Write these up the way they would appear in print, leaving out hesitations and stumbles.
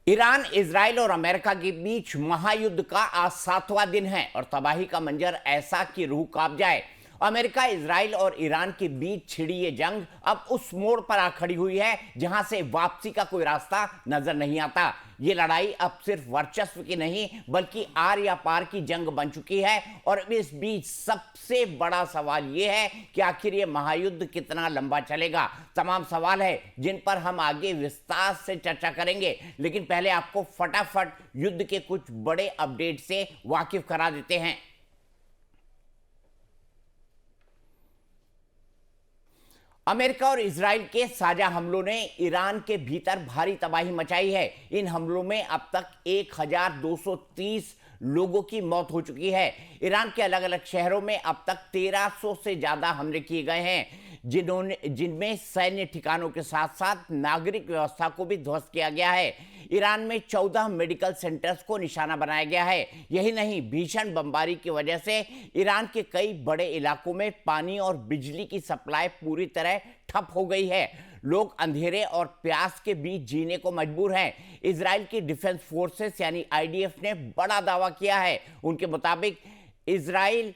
Iran, Israel और America के बीच महायुद्ध का आज 7वां दिन है और तबाही का मंजर ऐसा कि रूह कांप जाए। अमेरिका, इजराइल और ईरान के बीच छिड़ी ये जंग अब उस मोड़ पर आ खड़ी हुई है जहां से वापसी का कोई रास्ता नजर नहीं आता। ये लड़ाई अब सिर्फ वर्चस्व की नहीं बल्कि आर या पार की जंग बन चुकी है और इस बीच सबसे बड़ा सवाल ये है कि आखिर ये महायुद्ध कितना लंबा चलेगा। तमाम सवाल है जिन पर हम आगे विस्तार से चर्चा करेंगे, लेकिन पहले आपको फटाफट युद्ध के कुछ बड़े अपडेट से वाकिफ करा देते हैं। अमेरिका और इजराइल के साझा हमलों ने ईरान के भीतर भारी तबाही मचाई है। इन हमलों में अब तक 1230 लोगों की मौत हो चुकी है। ईरान के अलग अलग शहरों में अब तक 1300 से ज्यादा हमले किए गए हैं, जिनमें सैन्य ठिकानों के साथ साथ नागरिक व्यवस्था को भी ध्वस्त किया गया है। ईरान में 14 मेडिकल सेंटर्स को निशाना बनाया गया है। यही नहीं, भीषण बमबारी की वजह से ईरान के कई बड़े इलाकों में पानी और बिजली की सप्लाई पूरी तरह ठप हो गई है। लोग अंधेरे और प्यास के बीच जीने को मजबूर हैं। इजराइल की डिफेंस फोर्सेस यानी आईडीएफ ने बड़ा दावा किया है। उनके मुताबिक इजराइल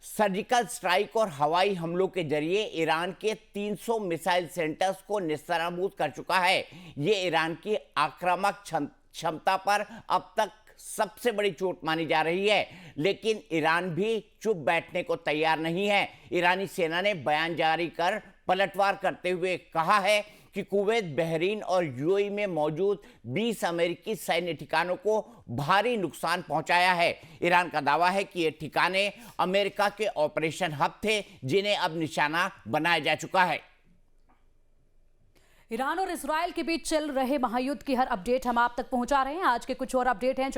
सर्जिकल स्ट्राइक और हवाई हमलों के जरिए ईरान के 300 मिसाइल सेंटर्स को निस्तारभूत कर चुका है। ये ईरान की आक्रामक क्षमता पर अब तक सबसे बड़ी चोट मानी जा रही है, लेकिन ईरान भी चुप बैठने को तैयार नहीं है। ईरानी सेना ने बयान जारी कर पलटवार करते हुए कहा है कि कुवैत, बहरीन और यूएई में मौजूद 20 अमेरिकी सैन्य ठिकानों को भारी नुकसान पहुंचाया है। ईरान का दावा है कि ये ठिकाने अमेरिका के ऑपरेशन हब थे, जिन्हें अब निशाना बनाया जा चुका है। ईरान और इजराइल के बीच चल रहे महायुद्ध की हर अपडेट हम आप तक पहुंचा रहे हैं। आज के कुछ और अपडेट हैं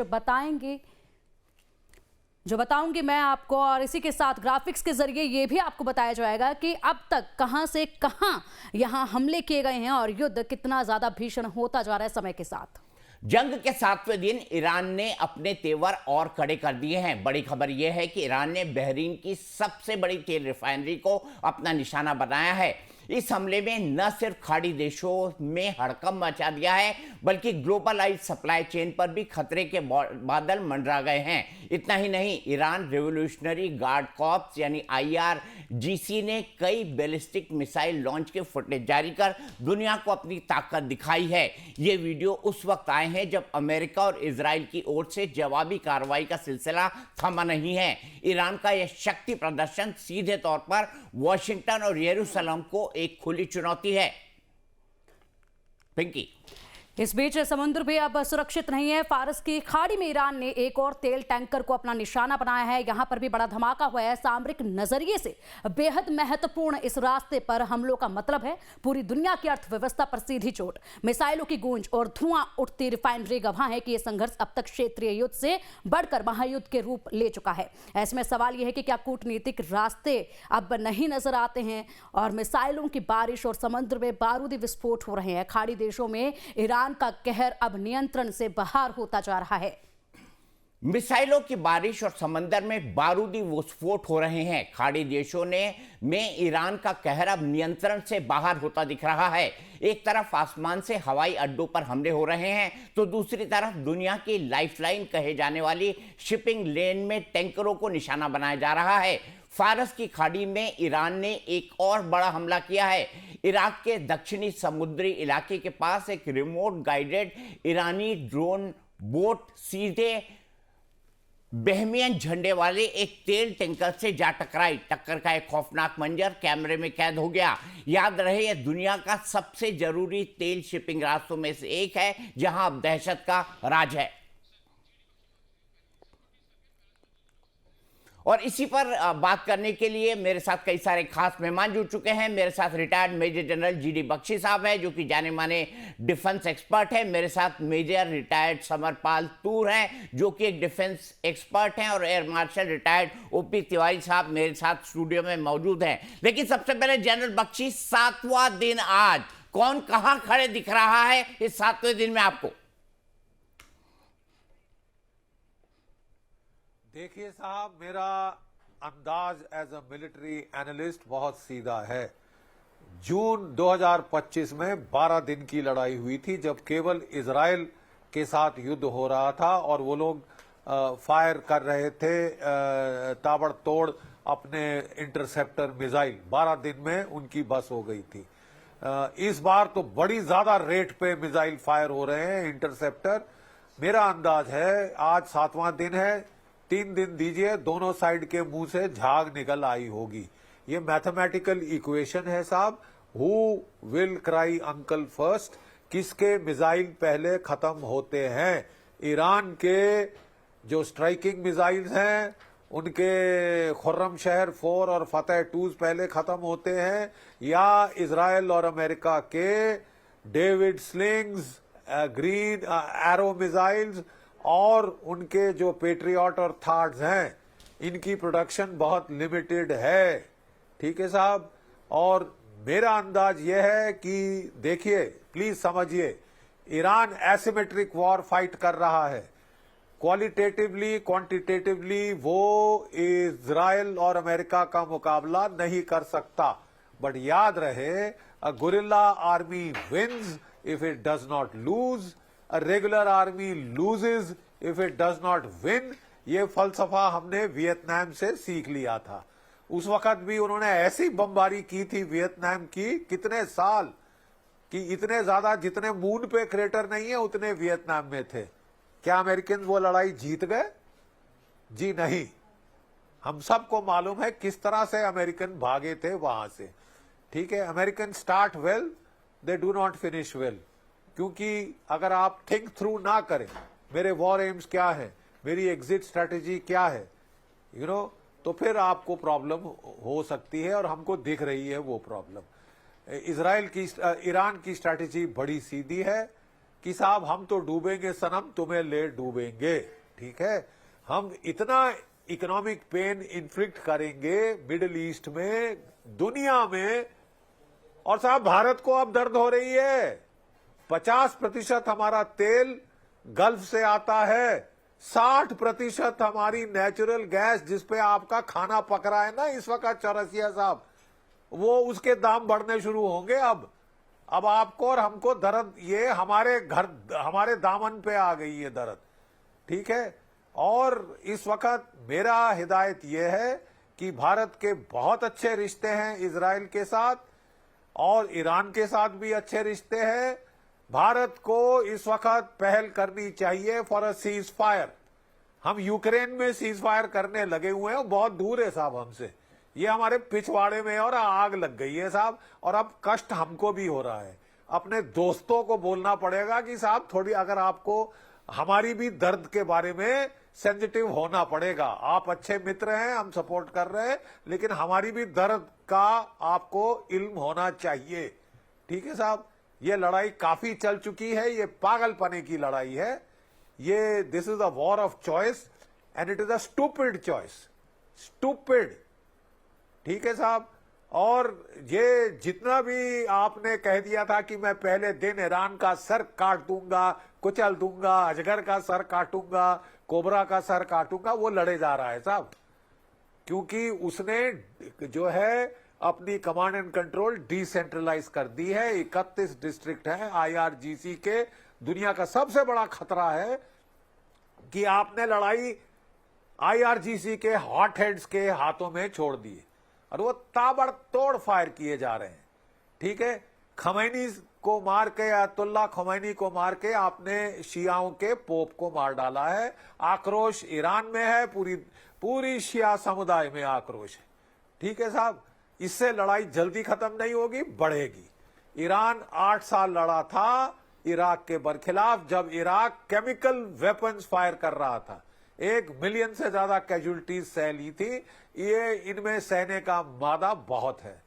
जो बताऊंगी मैं आपको, और इसी के साथ ग्राफिक्स के जरिए ये भी आपको बताया जाएगा कि अब तक कहां से कहां यहां हमले किए गए हैं और युद्ध कितना ज्यादा भीषण होता जा रहा है समय के साथ। जंग के 7वें दिन ईरान ने अपने तेवर और कड़े कर दिए हैं। बड़ी खबर यह है कि ईरान ने बहरीन की सबसे बड़ी तेल रिफाइनरी को अपना निशाना बनाया है। इस हमले में न सिर्फ खाड़ी देशों में हड़कंप मचा दिया है बल्कि ग्लोबलाइज सप्लाई चेन पर भी खतरे के बादल मंडरा गए हैं। इतना ही नहीं, ईरान रिवोल्यूशनरी गार्ड कॉर्प्स यानी IRGC ने कई बैलिस्टिक मिसाइल लॉन्च के फुटेज जारी कर दुनिया को अपनी ताकत दिखाई है। ये वीडियो उस वक्त आए हैं जब अमेरिका और इजराइल की ओर से जवाबी कार्रवाई का सिलसिला थमा नहीं है। ईरान का यह शक्ति प्रदर्शन सीधे तौर पर वॉशिंगटन और यरूशलेम को एक खुली चुनौती है। पिंकी, इस बीच समुद्र भी अब सुरक्षित नहीं है। फारस की खाड़ी में ईरान ने एक और तेल टैंकर को अपना निशाना बनाया है। यहां पर भी बड़ा धमाका हुआ है। सामरिक नजरिए से बेहद महत्वपूर्ण इस रास्ते पर हमलों का मतलब है पूरी दुनिया की अर्थव्यवस्था पर सीधी चोट। मिसाइलों की गूंज और धुआं उठती रिफाइनरी गवाह है कि यह संघर्ष अब तक क्षेत्रीय युद्ध से बढ़कर महायुद्ध के रूप ले चुका है। ऐसे में सवाल यह है कि क्या कूटनीतिक रास्ते अब नहीं नजर आते हैं और मिसाइलों की बारिश और समुद्र में बारूदी विस्फोट हो रहे हैं। खाड़ी देशों में ईरान का कहर अब नियंत्रण से बाहर होता जा रहा है। मिसाइलों की बारिश और समंदर में बारूदी विस्फोट हो रहे हैं। खाड़ी देशों में ईरान का कहर अब नियंत्रण से बाहर होता दिख रहा है। एक तरफ आसमान से हवाई अड्डों पर हमले हो रहे हैं तो दूसरी तरफ दुनिया की लाइफलाइन कहे जाने वाली शिपिंग लेन में टैंकरों को निशाना बनाया जा रहा है। फारस की खाड़ी में ईरान ने एक और बड़ा हमला किया है। इराक के दक्षिणी समुद्री इलाके के पास एक रिमोट गाइडेड ईरानी ड्रोन बोट सीधे बहमियन झंडे वाले एक तेल टैंकर से जा टकराई। टक्कर का एक खौफनाक मंजर कैमरे में कैद हो गया। याद रहे, यह दुनिया का सबसे जरूरी तेल शिपिंग रास्तों में से एक है जहां अब दहशत का राज है। और इसी पर बात करने के लिए मेरे साथ कई सारे खास मेहमान जुड़ चुके हैं। मेरे साथ retired major general GD Bakshi साहब हैं जो कि जाने माने डिफेंस एक्सपर्ट हैं। मेरे साथ मेजर रिटायर्ड समरपाल तूर हैं जो कि एक डिफेंस एक्सपर्ट हैं, और air marshal retired OP Tiwari साहब मेरे साथ स्टूडियो में मौजूद हैं। लेकिन सबसे पहले जनरल बख्शी, 7वां दिन आज, कौन कहां खड़े दिख रहा है इस 7वें दिन में आपको? देखिए साहब, मेरा अंदाज एज अ मिलिट्री एनालिस्ट बहुत सीधा है। जून 2025 में 12 दिन की लड़ाई हुई थी जब केवल इजराइल के साथ युद्ध हो रहा था और वो लोग फायर कर रहे थे ताबड़तोड़ अपने इंटरसेप्टर मिसाइल। 12 दिन में उनकी बस हो गई थी। इस बार तो बड़ी ज्यादा रेट पे मिसाइल फायर हो रहे हैं, इंटरसेप्टर। मेरा अंदाज है आज 7वां दिन है, 3 दिन दीजिए, दोनों साइड के मुंह से झाग निकल आई होगी। ये मैथमेटिकल इक्वेशन है साहब। Who will cry uncle first, किसके मिसाइल पहले खत्म होते हैं। ईरान के जो स्ट्राइकिंग मिसाइल्स हैं उनके खुर्रम शहर 4 और फतेह 2 पहले खत्म होते हैं, या इजराइल और अमेरिका के David slings, green arrow missiles और उनके जो पेट्रियट और थार्ड्स हैं, इनकी प्रोडक्शन बहुत लिमिटेड है। ठीक है साहब। और मेरा अंदाज यह है कि देखिए, प्लीज समझिए, ईरान एसिमेट्रिक वॉर फाइट कर रहा है। क्वालिटेटिवली क्वांटिटेटिवली वो इजराइल और अमेरिका का मुकाबला नहीं कर सकता। बट याद रहे, a guerrilla army wins if it does not lose, a regular army loses if it does not win. ये फलसफा हमने वियतनाम से सीख लिया था। उस वक्त भी उन्होंने ऐसी बमबारी की थी वियतनाम की, कितने साल कि इतने ज्यादा जितने मून पे क्रेटर नहीं है उतने वियतनाम में थे। क्या अमेरिकन वो लड़ाई जीत गए? जी नहीं। हम सबको मालूम है किस तरह से अमेरिकन भागे थे वहां से। ठीक है, American start well, they do not finish well. क्योंकि अगर आप थिंक थ्रू ना करें, मेरे वॉर एम्स क्या है, मेरी एग्जिट स्ट्रेटेजी क्या है, यू नो, तो फिर आपको प्रॉब्लम हो सकती है और हमको दिख रही है वो प्रॉब्लम। ईरान की स्ट्रेटेजी बड़ी सीधी है कि साहब हम तो डूबेंगे सनम, तुम्हें ले डूबेंगे। ठीक है, हम इतना इकोनॉमिक पेन इन्फ्लिक्ट करेंगे मिडिल ईस्ट में, दुनिया में। और साहब भारत को अब दर्द हो रही है। 50% हमारा तेल गल्फ से आता है, 60% हमारी नेचुरल गैस जिसपे आपका खाना पक रहा है ना इस वक्त चौरसिया साहब, वो उसके दाम बढ़ने शुरू होंगे। अब आपको और हमको दर्द, ये हमारे घर, हमारे दामन पे आ गई ये दर्द। ठीक है, और इस वक्त मेरा हिदायत यह है कि भारत के बहुत अच्छे रिश्ते हैं इजराइल के साथ और ईरान के साथ भी अच्छे रिश्ते हैं। भारत को इस वक्त पहल करनी चाहिए फॉर अ सीज फायर। हम यूक्रेन में सीज फायर करने लगे हुए हैं, बहुत दूर है साहब हमसे, ये हमारे पिछवाड़े में और आग लग गई है साहब। और अब कष्ट हमको भी हो रहा है। अपने दोस्तों को बोलना पड़ेगा कि साहब थोड़ी, अगर आपको हमारी भी दर्द के बारे में सेंसिटिव होना पड़ेगा। आप अच्छे मित्र हैं, हम सपोर्ट कर रहे हैं, लेकिन हमारी भी दर्द का आपको इल्म होना चाहिए। ठीक है साहब, ये लड़ाई काफी चल चुकी है, ये पागलपने की लड़ाई है। ये this is a war of choice and it is a stupid choice, stupid. ठीक है साहब। और ये जितना भी आपने कह दिया था कि मैं पहले दिन ईरान का सर काट दूंगा, कुचल दूंगा, अजगर का सर काटूंगा, कोबरा का सर काटूंगा, वो लड़े जा रहा है साहब। क्योंकि उसने जो है अपनी कमांड एंड कंट्रोल डिसेंट्रलाइज कर दी है। 31 डिस्ट्रिक्ट हैं IRGC के। दुनिया का सबसे बड़ा खतरा है कि आपने लड़ाई IRGC के हॉट हेड्स के हाथों में छोड़ दी है और वो ताबड़तोड़ फायर किए जा रहे हैं। ठीक है, खमैनी को मार के, अयतुल्ला खमैनी को मार के आपने शियाओं के पोप को मार डाला है। आक्रोश ईरान में है, पूरी शिया समुदाय में आक्रोश है। ठीक है साहब, इससे लड़ाई जल्दी खत्म नहीं होगी, बढ़ेगी। ईरान 8 साल लड़ा था इराक के बरखिलाफ, जब इराक केमिकल वेपन्स फायर कर रहा था। 1 मिलियन से ज्यादा कैजुअलिटीज सह ली थी। ये इनमें सहने का मादा बहुत है।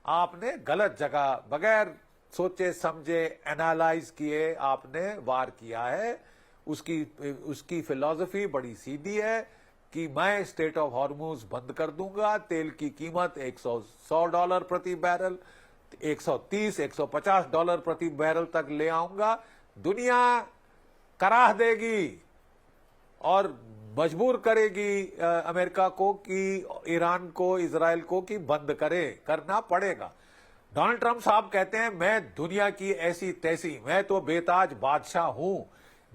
आपने गलत जगह, बगैर सोचे समझे, एनालाइज किए आपने वार किया है। उसकी फिलॉसफी बड़ी सीधी है कि मैं स्टेट ऑफ हॉर्मुज बंद कर दूंगा, तेल की कीमत $100 प्रति बैरल, $130-150 प्रति बैरल तक ले आऊंगा। दुनिया कराह देगी और मजबूर करेगी अमेरिका को कि ईरान को, इजराइल को कि बंद करे, करना पड़ेगा। डोनाल्ड ट्रंप साहब कहते हैं मैं दुनिया की ऐसी तैसी, मैं तो बेताज बादशाह हूं,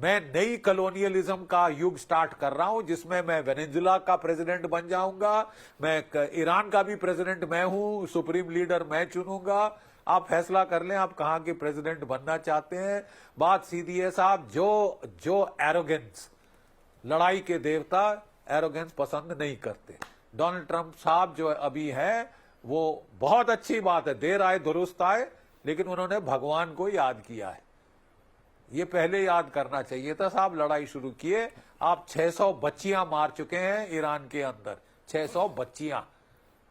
मैं नई कॉलोनियलिज्म का युग स्टार्ट कर रहा हूं, जिसमें मैं वेनेजुला का प्रेसिडेंट बन जाऊंगा, मैं ईरान का भी प्रेसिडेंट मैं हूं, सुप्रीम लीडर मैं चुनूंगा। आप फैसला कर लें आप कहां के प्रेसिडेंट बनना चाहते हैं। बात सीधी है साहब, जो एरोगेंस, लड़ाई के देवता एरोगेंस पसंद नहीं करते। डोनाल्ड ट्रंप साहब जो अभी है वो बहुत अच्छी बात है, देर आए दुरुस्त आए, लेकिन उन्होंने भगवान को याद किया है। ये पहले याद करना चाहिए था साहब। लड़ाई शुरू किए, आप 600 बच्चियां मार चुके हैं ईरान के अंदर, 600 बच्चियां।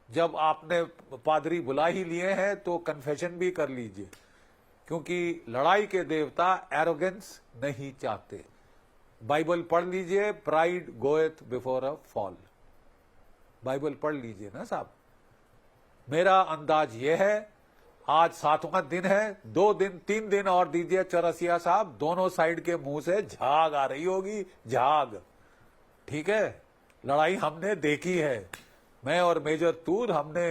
जब आपने पादरी बुला ही लिए हैं तो कन्फेशन भी कर लीजिए, क्योंकि लड़ाई के देवता एरोगेंस नहीं चाहते। बाइबल पढ़ लीजिए, pride goeth before a fall. Bible पढ़ लीजिए ना साहब। मेरा अंदाज यह है, आज 7वां दिन है, 2 दिन 3 दिन और दीजिए चौरसिया साहब, दोनों साइड के मुंह से झाग आ रही होगी, झाग। ठीक है, लड़ाई हमने देखी है। मैं और मेजर तूर हमने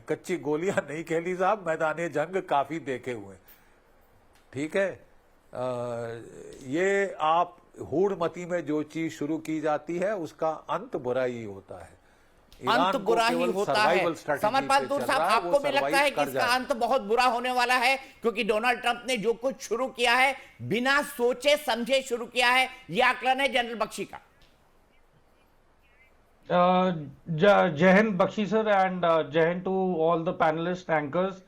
कच्ची गोलियां नहीं खेली साहब, मैदाने जंग काफी देखे हुए। ठीक है, ये आप हूड़मती में जो चीज शुरू की जाती है उसका अंत बुरा ही होता है। अंत बुरा ही होता है। समरपाल तूर साहब, आपको भी लगता है कि इसका अंत बहुत बुरा होने वाला है, क्योंकि डोनाल्ड ट्रंप ने जो कुछ शुरू किया है बिना सोचे समझे शुरू किया है, यह आकलन है जनरल बख्शी का। जय हिंद बख्शी सर, एंड जय Hind to all the panelist anchors,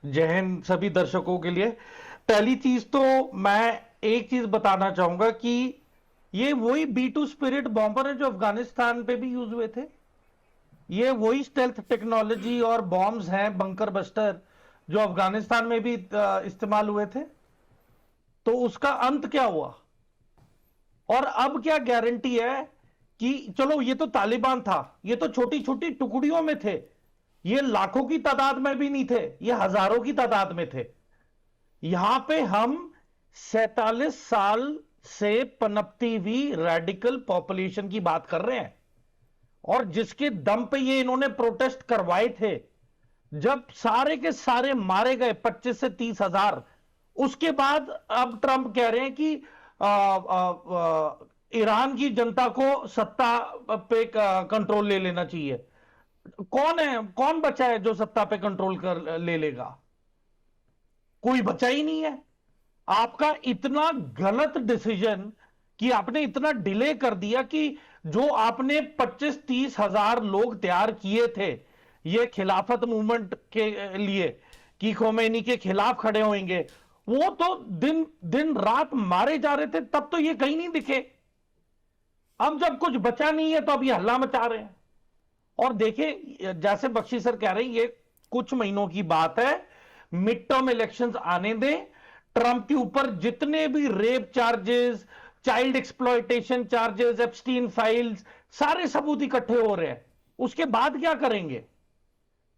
जय हिंद सभी दर्शकों के लिए। पहली चीज तो मैं एक चीज बताना चाहूंगा कि ये वही B2 स्पिरिट बॉम्बर है जो अफगानिस्तान पे भी यूज हुए थे। ये वही स्टेल्थ टेक्नोलॉजी और बॉम्ब्स हैं, बंकर बस्टर, जो अफगानिस्तान में भी इस्तेमाल हुए थे। तो उसका अंत क्या हुआ? और अब क्या गारंटी है कि चलो ये तो तालिबान था, ये तो छोटी छोटी टुकड़ियों में थे, ये लाखों की तादाद में भी नहीं थे, ये हजारों की तादाद में थे। यहां पे हम 47 साल से पनपती हुई रेडिकल पॉपुलेशन की बात कर रहे हैं, और जिसके दम पे ये इन्होंने प्रोटेस्ट करवाए थे, जब सारे के सारे मारे गए 25 से 30 हजार, उसके बाद अब ट्रंप कह रहे हैं कि ईरान की जनता को सत्ता पे कंट्रोल ले लेना चाहिए। कौन बचा है जो सत्ता पे कंट्रोल कर ले लेगा? कोई बचा ही नहीं है। आपका इतना गलत डिसीजन कि आपने इतना डिले कर दिया कि जो आपने 25-30 हजार लोग तैयार किए थे ये खिलाफत मूवमेंट के लिए कि खोमेनी के खिलाफ खड़े होंगे, वो तो दिन दिन रात मारे जा रहे थे, तब तो ये कहीं नहीं दिखे। अब जब कुछ बचा नहीं है तो अब ये हल्ला मचा रहे हैं। और देखिए, जैसे बख्शी सर कह रहे हैं, ये कुछ महीनों की बात है, मिड टर्म इलेक्शंस आने दें, ट्रंप के ऊपर जितने भी rape charges, child exploitation charges, Epstein files, सारे सबूत इकट्ठे हो रहे हैं। उसके बाद क्या करेंगे?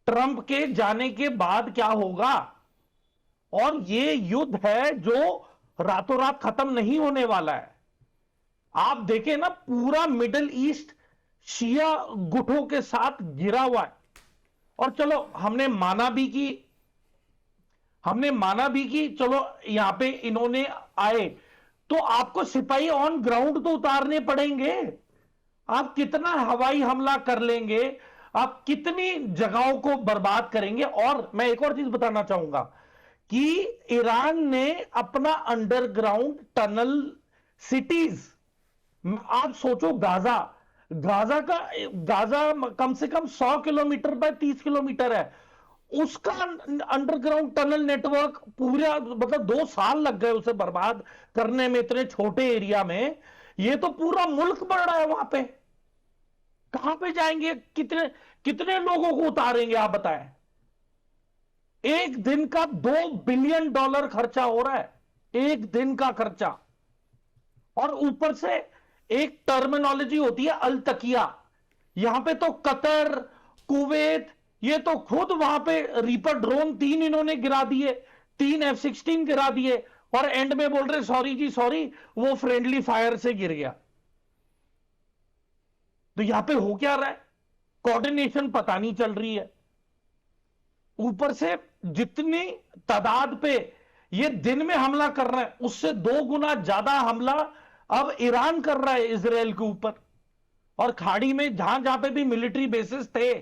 ट्रंप के जाने के बाद क्या होगा? और ये युद्ध है जो रातों रात खत्म नहीं होने वाला है। आप देखें ना, पूरा मिडिल ईस्ट शिया गुटों के साथ घिरा हुआ है। और चलो हमने माना भी कि चलो यहां पे इन्होंने आए, तो आपको सिपाही ऑन ग्राउंड तो उतारने पड़ेंगे। आप कितना हवाई हमला कर लेंगे, आप कितनी जगहों को बर्बाद करेंगे। और मैं एक और चीज बताना चाहूंगा कि ईरान ने अपना अंडरग्राउंड टनल सिटीज, आप सोचो गाजा कम से कम 100 किलोमीटर बाय 30 किलोमीटर है, उसका अंडरग्राउंड टनल नेटवर्क पूरा, मतलब 2 साल लग गए उसे बर्बाद करने में, इतने छोटे एरिया में। ये तो पूरा मुल्क बढ़ रहा है वहां पे। कहां पे जाएंगे? कितने लोगों को उतारेंगे आप बताएं? एक दिन का $2 बिलियन खर्चा हो रहा है, एक दिन का खर्चा। और ऊपर से एक टर्मिनोलॉजी होती है अल तकिया, यहां पे तो कतर, कुवैत, ये तो खुद वहां पे रीपर ड्रोन 3 इन्होंने गिरा दिए, 3 F-16 गिरा दिए, और एंड में बोल रहे सॉरी जी सॉरी, वो फ्रेंडली फायर से गिर गया। तो यहां पे हो क्या रहा है? कोऑर्डिनेशन पता नहीं चल रही है। ऊपर से जितनी तादाद पे ये दिन में हमला कर रहा है, उससे 2 गुना ज्यादा हमला अब ईरान कर रहा है इजराइल के ऊपर। और खाड़ी में जहां जहां पे भी मिलिट्री बेसिस थे,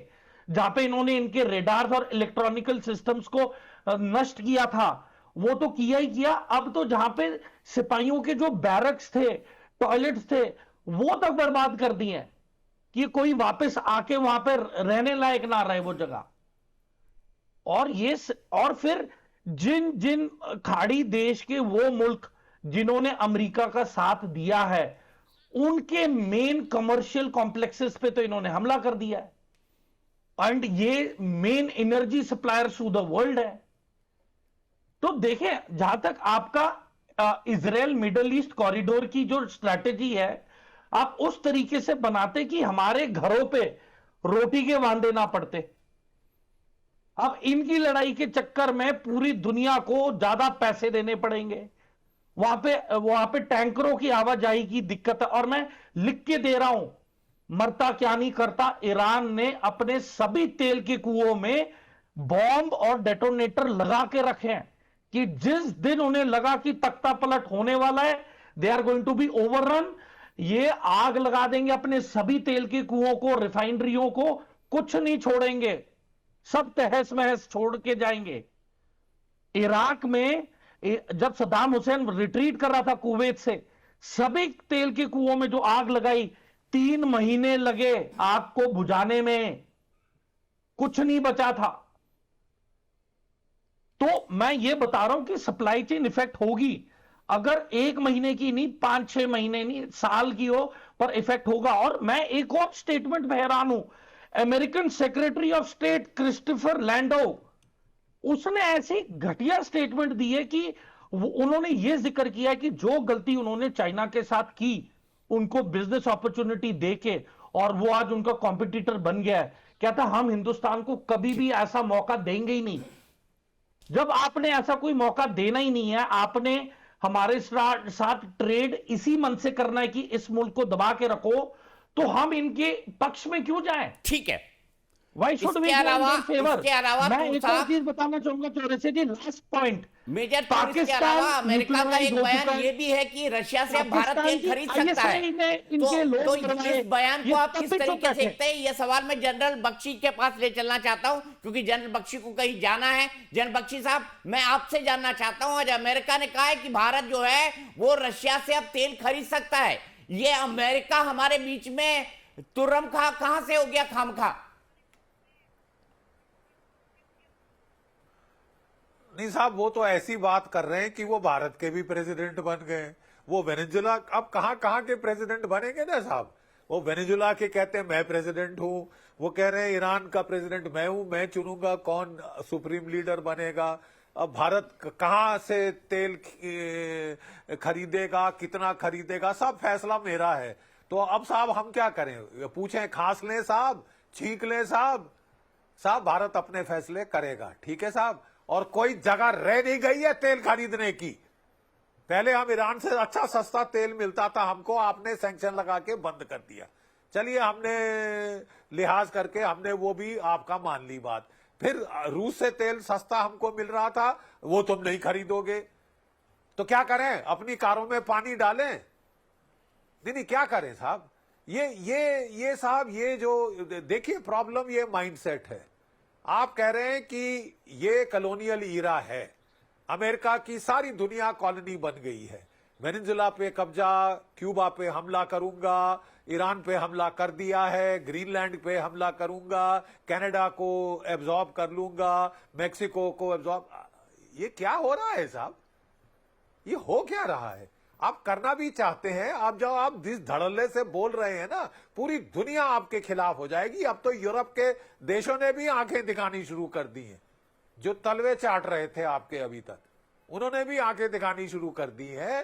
जहां पे इन्होंने इनके रेडार्स और इलेक्ट्रॉनिकल सिस्टम्स को नष्ट किया था, वो तो किया ही किया। अब तो जहां पे सिपाहियों के जो बैरक्स थे, टॉयलेट्स थे, वो तक बर्बाद कर दिए हैं कि कोई वापस आके वहां पर रहने लायक ना रहे वो जगह। और फिर जिन जिन खाड़ी देश के वो मुल्क जिन्होंने अमेरिका का साथ दिया है, उनके मेन कमर्शियल कॉम्प्लेक्सेस पे तो इन्होंने हमला कर दिया है। एंड ये main energy suppliers to the world है। तो देखें, जहां तक आपका इजराइल मिडल ईस्ट कॉरिडोर की जो स्ट्रैटेजी है, आप उस तरीके से बनाते कि हमारे घरों पे रोटी के वांदे ना पड़ते। अब इनकी लड़ाई के चक्कर में पूरी दुनिया को ज्यादा पैसे देने पड़ेंगे, वहां पे टैंकरों की आवाजाही की दिक्कत है। और मैं लिख के दे रहा हूं, मरता क्या नहीं करता, ईरान ने अपने सभी तेल के कुओं में बॉम्ब और डेटोनेटर लगा के रखे हैं कि जिस दिन उन्हें लगा कि तख्ता पलट होने वाला है, they are going to be overrun, ये आग लगा देंगे अपने सभी तेल के कुओं को, रिफाइनरियों को, कुछ नहीं छोड़ेंगे, सब तहस महस छोड़ के जाएंगे। इराक में जब सद्दाम हुसैन रिट्रीट कर रहा था कुवैत से, सभी तेल के कुओं में जो आग लगाई, 3 महीने लगे आग को बुझाने में, कुछ नहीं बचा था। तो मैं ये बता रहा हूं कि सप्लाई चेन इफेक्ट होगी, अगर 1 महीने की नहीं, 5-6 महीने नहीं, साल की हो, पर इफेक्ट होगा। और मैं एक और स्टेटमेंट में हैरान हूं, American secretary of state Christopher Landau, उसने ऐसी घटिया स्टेटमेंट दी है कि उन्होंने यह जिक्र किया कि जो गलती उन्होंने चाइना के साथ की, उनको बिजनेस अपॉर्चुनिटी देके, और वो आज उनका कॉम्पिटिटर बन गया है, कहता हम हिंदुस्तान को कभी भी ऐसा मौका देंगे ही नहीं। जब आपने ऐसा कोई मौका देना ही नहीं है, आपने हमारे साथ ट्रेड इसी मन से करना है कि इस मुल्क को दबा के रखो, तो हम इनके पक्ष में क्यों जाएं? ठीक है। Why should we go in their favor? मैं एक और चीज बताना चाहूंगा चौरसे जी, लास्ट पॉइंट, मेजर इसके अलावा अमेरिका का एक बयान ये भी है कि रशिया से भारत तेल खरीद सकता है। तो इस बयान को आप किस तरीके से देखते हैं? ये सवाल मैं जनरल बख्शी के पास ले चलना चाहता हूं, क्योंकि जनरल बख्शी को कहीं जाना है। जनरल बख्शी साहब, मैं आपसे जानना चाहता हूं, आज अमेरिका ने कहा है कि भारत जो है वो रशिया से अब तेल खरीद सकता है, ये अमेरिका हमारे बीच में तुर्रम खा कहां से हो गया खामखा? नहीं साहब, वो तो ऐसी बात कर रहे हैं कि वो भारत के भी प्रेसिडेंट बन गए। वो वेनेजुला अब कहां कहां के प्रेसिडेंट बनेंगे ना साहब। वो वेनेजुला के कहते हैं मैं प्रेसिडेंट हूं, वो कह रहे हैं ईरान का प्रेसिडेंट मैं हूं, मैं चुनूंगा कौन सुप्रीम लीडर बनेगा। अब भारत कहां से तेल खरीदेगा, कितना खरीदेगा, सब फैसला मेरा है। तो अब साहब हम क्या करें? पूछें, खांस लें साहब, छींक लें साहब? साहब भारत अपने फैसले करेगा, ठीक है साहब। और कोई जगह रह नहीं गई है तेल खरीदने की। पहले हम ईरान से अच्छा सस्ता तेल मिलता था हमको, आपने सैंक्शन लगा के बंद कर दिया। चलिए, हमने लिहाज करके हमने वो भी आपका मान ली बात। फिर रूस से तेल सस्ता हमको मिल रहा था, वो तुम नहीं खरीदोगे, तो क्या करें? अपनी कारों में पानी डालें? नहीं, क्या करें साहब? ये साहब, ये जो देखिए प्रॉब्लम, ये माइंडसेट है। आप कह रहे हैं कि ये कॉलोनियल ईरा है, अमेरिका की सारी दुनिया कॉलोनी बन गई है। वेनेजुला पे कब्जा, क्यूबा पे हमला करूंगा, ईरान पे हमला कर दिया है, ग्रीनलैंड पे हमला करूंगा, कनाडा को एब्जॉर्ब कर लूंगा, मेक्सिको को एब्जॉर्ब। ये क्या हो रहा है साहब? ये हो क्या रहा है? आप करना भी चाहते हैं, आप जब आप जिस धड़ल्ले से बोल रहे हैं ना, पूरी दुनिया आपके खिलाफ हो जाएगी। अब तो यूरोप के देशों ने भी आंखें दिखानी शुरू कर दी हैं, जो तलवे चाट रहे थे आपके अभी तक, उन्होंने भी आंखें दिखानी शुरू कर दी है।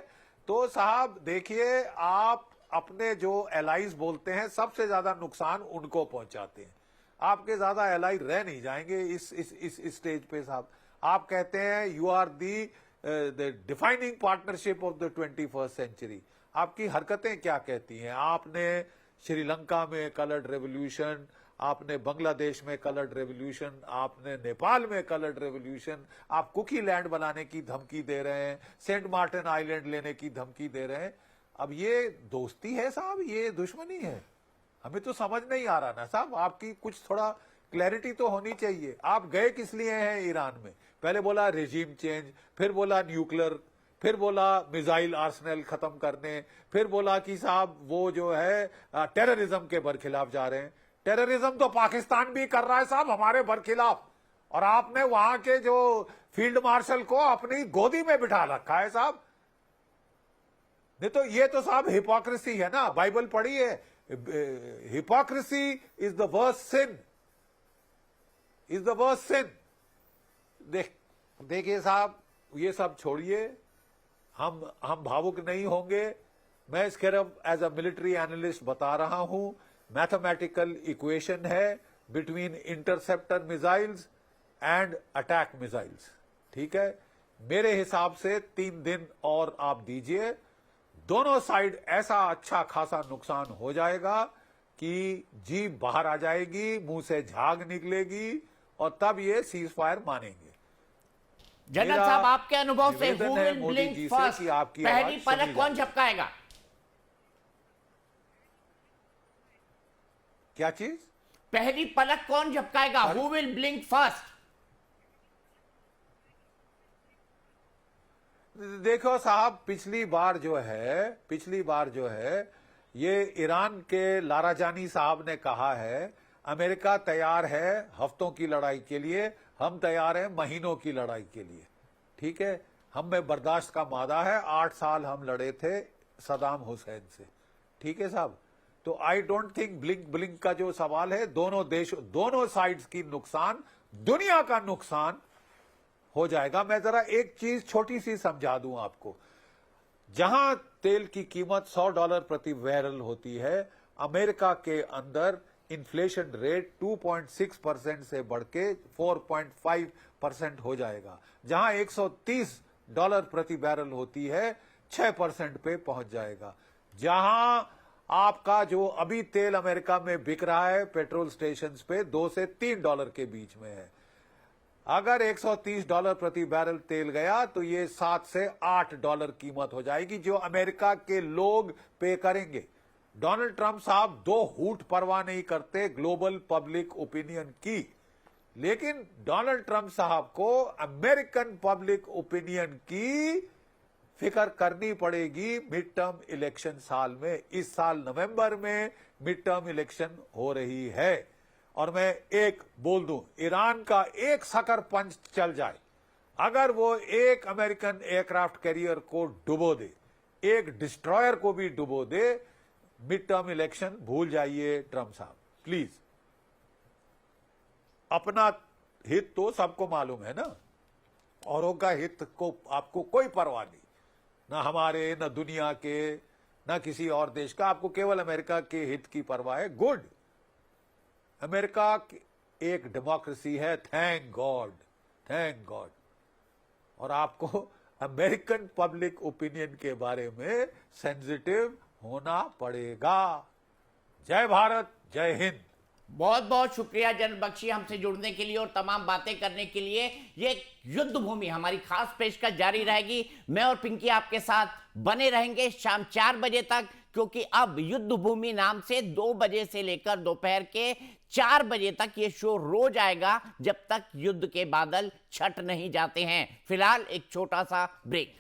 तो साहब देखिए, आप अपने जो एलाइज बोलते हैं, सबसे ज्यादा नुकसान उनको पहुंचाते हैं। आपके ज्यादा एलाई रह नहीं जाएंगे इस स्टेज पे साहब। आप कहते हैं you are the the defining partnership of the 21st century. आपकी हरकतें क्या कहती हैं? आपने श्रीलंका में कलर्ड रेवोल्यूशन, आपने बांग्लादेश में कलर्ड रेवोल्यूशन, आपने नेपाल में कलर्ड रेवोल्यूशन, आप कुकी लैंड बनाने की धमकी दे रहे हैं, सेंट मार्टिन आइलैंड लेने की धमकी दे रहे हैं। अब ये दोस्ती है साहब, ये दुश्मनी है? हमें तो समझ नहीं आ रहा ना साहब, आपकी कुछ थोड़ा क्लैरिटी तो होनी चाहिए। आप गए किस लिए हैं ईरान में? पहले बोला रेजिम चेंज, फिर बोला न्यूक्लियर, फिर बोला मिसाइल आर्सेनल खत्म करने, फिर बोला कि साहब वो जो है टेररिज्म के बरखिलाफ जा रहे हैं। टेररिज्म तो पाकिस्तान भी कर रहा है साहब हमारे बरखिलाफ, और आपने वहां के जो फील्ड मार्शल को अपनी गोदी में बिठा रखा है साहब। नहीं तो ये तो साहब हिपोक्रेसी है ना, बाइबल पढ़ी है, hypocrisy is the worst sin, is the worst sin. देखिए साहब, ये सब छोड़िए, हम भावुक नहीं होंगे। मैं सिर्फ एज अ मिलिट्री एनालिस्ट बता रहा हूं, मैथमेटिकल इक्वेशन है between interceptor missiles and attack missiles, ठीक है? मेरे हिसाब से 3 दिन और आप दीजिए, दोनों साइड ऐसा अच्छा खासा नुकसान हो जाएगा कि जीभ बाहर आ जाएगी, मुंह से झाग निकलेगी, और तब ये सीज फायर मानेंगे। जनरल साहब, आपके अनुभव से निवेदन who है will मोदी blink जी से first? कि आपकी पहली आवाज पलक सुनी कौन जाए। झपकाएगा? क्या चीज? पहली पलक कौन झपकाएगा? Who will blink first? देखो साहब, पिछली बार जो है ये ईरान के लाराजानी साहब ने कहा है, अमेरिका तैयार है हफ्तों की लड़ाई के लिए, हम तैयार हैं महीनों की लड़ाई के लिए, ठीक है? हम में बर्दाश्त का मादा है। 8 साल हम लड़े थे सदाम हुसैन से, ठीक है साहब? तो आई डोंट थिंक ब्लिंक का जो सवाल है, दोनों साइड्स की नुकसान, दुनिया का नुकसान हो जाएगा। मैं जरा एक चीज छोटी सी समझा दूं आपको। जहां तेल की कीमत $100 प्रति बैरल होती है, अमेरिका के अंदर इन्फ्लेशन रेट 2.6% से बढ़ के 4.5% हो जाएगा। जहां $130 प्रति बैरल होती है, 6% पे पहुंच जाएगा। जहां आपका जो अभी तेल अमेरिका में बिक रहा है पेट्रोल स्टेशंस पे, $2 से $3 के बीच में है। अगर $130 प्रति बैरल तेल गया तो ये $7 से $8 कीमत हो जाएगी, जो अमेरिका के लोग पे करेंगे। डोनाल्ड ट्रंप साहब 2 हूट परवाह नहीं करते ग्लोबल पब्लिक ओपिनियन की, लेकिन डोनाल्ड ट्रंप साहब को अमेरिकन पब्लिक ओपिनियन की फिक्र करनी पड़ेगी मिड टर्म इलेक्शन साल में। इस साल नवंबर में मिड टर्म इलेक्शन हो रही है, और मैं एक बोल दूं, ईरान का एक सकर पंच चल जाए, अगर वो एक अमेरिकन एयरक्राफ्ट कैरियर को डुबो दे, एक डिस्ट्रॉयर को भी डुबो दे, मिड टर्म इलेक्शन भूल जाइए ट्रंप साहब, प्लीज। अपना हित तो सबको मालूम है ना, औरों का हित को आपको कोई परवाह नहीं, ना हमारे, ना दुनिया के, ना किसी और देश का, आपको केवल अमेरिका के हित की परवाह है। गुड, अमेरिका एक डेमोक्रेसी है, थैंक गॉड, थैंक गॉड। और आपको अमेरिकन पब्लिक ओपिनियन के बारे में सेंसिटिव होना पड़ेगा। जय भारत, जय हिंद। बहुत बहुत शुक्रिया जनरल बख्शी, हमसे जुड़ने के लिए और तमाम बातें करने के लिए। ये युद्ध भूमि हमारी खास पेशकश जारी रहेगी। मैं और पिंकी आपके साथ बने रहेंगे शाम 4 बजे तक, क्योंकि अब युद्ध भूमि नाम से 2 बजे से लेकर दोपहर के 4 बजे तक ये शो रोज आएगा, जब तक युद्ध के बादल छट नहीं जाते हैं। फिलहाल एक छोटा सा ब्रेक।